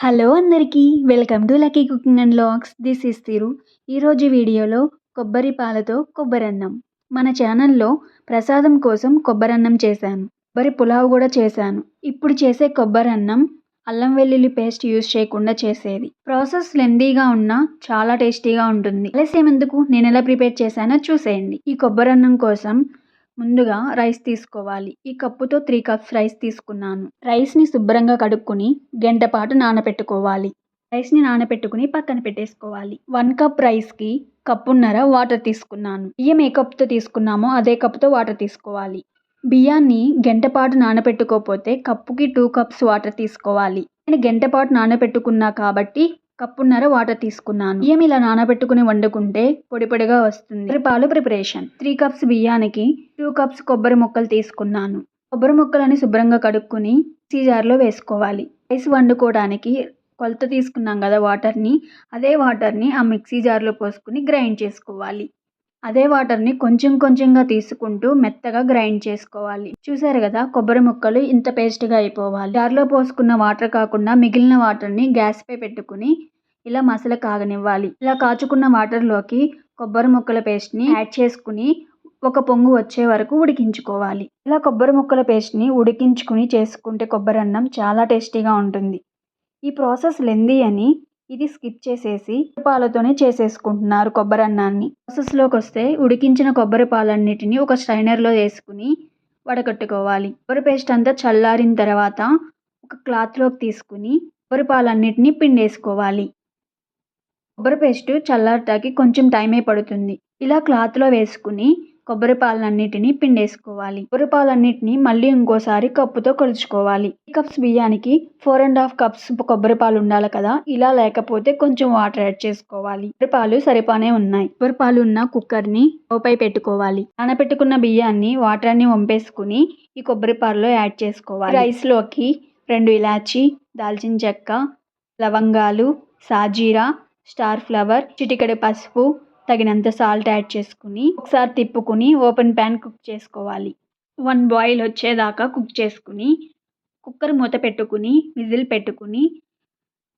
Hello అందరికీ welcome to lucky cooking and vlogs. This is Thiru. ఈరోజు వీడియోలో కొబ్బరి పాలతో కొబ్బరన్నం. మన ఛానల్లో ప్రసాదం కోసం కొబ్బరన్నం చేశాను, కొబ్బరి పులావ్ కూడా చేశాను. ఇప్పుడు చేసే కొబ్బరన్నం అల్లం వెల్లుల్లి పేస్ట్ యూజ్ చేయకుండా చేసేది. ప్రాసెస్ లెందీగా ఉన్నా చాలా టేస్టీగా ఉంటుంది. ఆలస్యం ఎందుకు, నేను ఎలా ప్రిపేర్ చేశానో చూసేయండి. ఈ కొబ్బరన్నం కోసం ముందుగా రైస్ తీసుకోవాలి. ఈ కప్పుతో 3 కప్స్ రైస్ తీసుకున్నాను. రైస్ని శుభ్రంగా కడుక్కొని గంట పాటు నానబెట్టుకోవాలి. రైస్ని నానబెట్టుకుని పక్కన పెట్టేసుకోవాలి. 1 కప్ రైస్కి కప్పున్నర వాటర్ తీసుకున్నాను. బియ్యం ఏ కప్తో తీసుకున్నామో అదే కప్తో వాటర్ తీసుకోవాలి. బియ్యాన్ని గంట పాటు నానబెట్టుకోకపోతే కప్పుకి 2 కప్స్ వాటర్ తీసుకోవాలి. నేను గంట పాటు నానబెట్టుకున్నా కాబట్టి కప్పున్నర వాటర్ తీసుకున్నాను. బియ్యం ఇలా నానబెట్టుకుని వండుకుంటే పొడి పొడిగా వస్తుంది. కొబ్బరి పాలు ప్రిపరేషన్. 3 కప్స్ బియ్యానికి 2 కప్స్ కొబ్బరి ముక్కలు తీసుకున్నాను. కొబ్బరి ముక్కలని శుభ్రంగా కడుక్కుని మిక్సీ జార్లో వేసుకోవాలి. రైస్ వండుకోవడానికి కొలత తీసుకున్నాం కదా వాటర్ని, అదే వాటర్ని ఆ మిక్సీ జార్లో పోసుకుని గ్రైండ్ చేసుకోవాలి. అదే వాటర్ని కొంచెం కొంచెంగా తీసుకుంటూ మెత్తగా గ్రైండ్ చేసుకోవాలి. చూసారు కదా, కొబ్బరి ముక్కలు ఇంత పేస్ట్గా అయిపోవాలి. జార్లో పోసుకున్న వాటర్ కాకుండా మిగిలిన వాటర్ని గ్యాస్పై పెట్టుకుని ఇలా మసల కాగనివ్వాలి. ఇలా కాచుకున్న వాటర్లోకి కొబ్బరి ముక్కల పేస్ట్ని యాడ్ చేసుకుని ఒక పొంగు వచ్చే వరకు ఉడికించుకోవాలి. ఇలా కొబ్బరి ముక్కల పేస్ట్ని ఉడికించుకుని చేసుకుంటే కొబ్బరన్నం చాలా టేస్టీగా ఉంటుంది. ఈ ప్రాసెస్ లెందీ అని ఇది స్కిప్ చేసేసి పాలతోనే చేసేసుకుంటున్నారు కొబ్బరన్నాన్ని. ప్రాసెస్లోకి వస్తే ఉడికించిన కొబ్బరి పాలన్నిటిని ఒక స్ట్రైనర్లో వేసుకుని వడకట్టుకోవాలి. కొబ్బరి పేస్ట్ అంతా చల్లారిన తర్వాత ఒక క్లాత్లోకి తీసుకుని కొబ్బరి పాలన్నిటిని పిండేసుకోవాలి. కొబ్బరి పేస్ట్ చల్లారటానికి కొంచెం టైమే పడుతుంది. ఇలా క్లాత్లో వేసుకుని కొబ్బరి పాలన్నిటిని పిండేసుకోవాలి. కొబ్బరి పాలన్నిటిని మళ్ళీ ఇంకోసారి కప్పుతో కొలుచుకోవాలి. 3 కప్స్ బియ్యానికి 4.5 కప్స్ కొబ్బరి పాలు ఉండాలి కదా, ఇలా లేకపోతే కొంచెం వాటర్ యాడ్ చేసుకోవాలి. కొబ్బరి పాలు సరిపానే ఉన్నాయి. కొబ్బరి పాలు ఉన్న కుక్కర్ని స్టవ్పై పెట్టుకోవాలి. నానబెట్టుకున్న బియ్యాన్ని వాటర్ని వంపేసుకుని ఈ కొబ్బరి పాలలో యాడ్ చేసుకోవాలి. రైస్లోకి 2 ఇలాచి, దాల్చిన చెక్క, లవంగాలు, సాజీరా, స్టార్ ఫ్లవర్, చిటికెడు పసుపు, తగినంత సాల్ట్ యాడ్ చేసుకుని ఒకసారి తిప్పుకుని ఓపెన్ ప్యాన్ కుక్ చేసుకోవాలి. 1 బాయిల్ వచ్చేదాకా కుక్ చేసుకుని కుక్కర్ మూత పెట్టుకుని విజిల్ పెట్టుకుని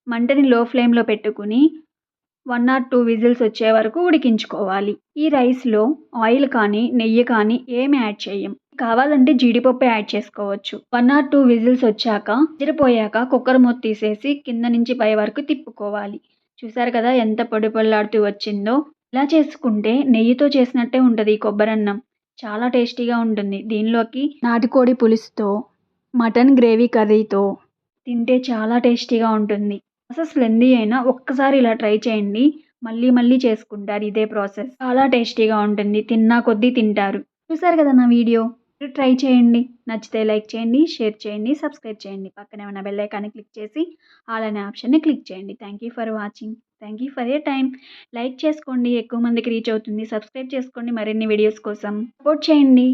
మంటని లో ఫ్లేమ్లో పెట్టుకుని 1 or 2 విజిల్స్ వచ్చే వరకు ఉడికించుకోవాలి. ఈ రైస్లో ఆయిల్ కానీ నెయ్యి కానీ ఏమి యాడ్ చేయం. కావాలంటే జీడిపప్పు యాడ్ చేసుకోవచ్చు. 1 or 2 విజిల్స్ వచ్చాక ఎగిరిపోయాక కుక్కర్ మూత తీసేసి కింద నుంచి పై వరకు తిప్పుకోవాలి. చూసారు కదా ఎంత పొడి పొల్లాడుతూ వచ్చిందో. ఇలా చేసుకుంటే నెయ్యితో చేసినట్టే ఉంటుంది ఈ కొబ్బరన్నం. చాలా టేస్టీగా ఉంటుంది. దీనిలోకి నాటుకోడి పులుసుతో, మటన్ గ్రేవీ కర్రీతో తింటే చాలా టేస్టీగా ఉంటుంది. ప్రాసెస్ లెందీ అయినా ఒక్కసారి ఇలా ట్రై చేయండి. మళ్ళీ మళ్ళీ చేసుకుంటారు ఇదే ప్రాసెస్. చాలా టేస్టీగా ఉంటుంది. తిన్నా కొద్దీ తింటారు. చూసారు కదా నా వీడియో, మీరు ట్రై చేయండి. నచ్చితే లైక్ చేయండి, షేర్ చేయండి, సబ్స్క్రైబ్ చేయండి. పక్కనే ఉన్న బెల్ ఐకాన్ని క్లిక్ చేసి ఆల్ అనే ఆప్షన్ని క్లిక్ చేయండి. Thank you for watching. Thank you for your time. Like చేసుకోండి, ఎక్కువ మందికి రీచ్ అవుతుంది. సబ్స్క్రైబ్ చేసుకోండి మరిన్ని వీడియోస్ కోసం. సపోర్ట్ చేయండి.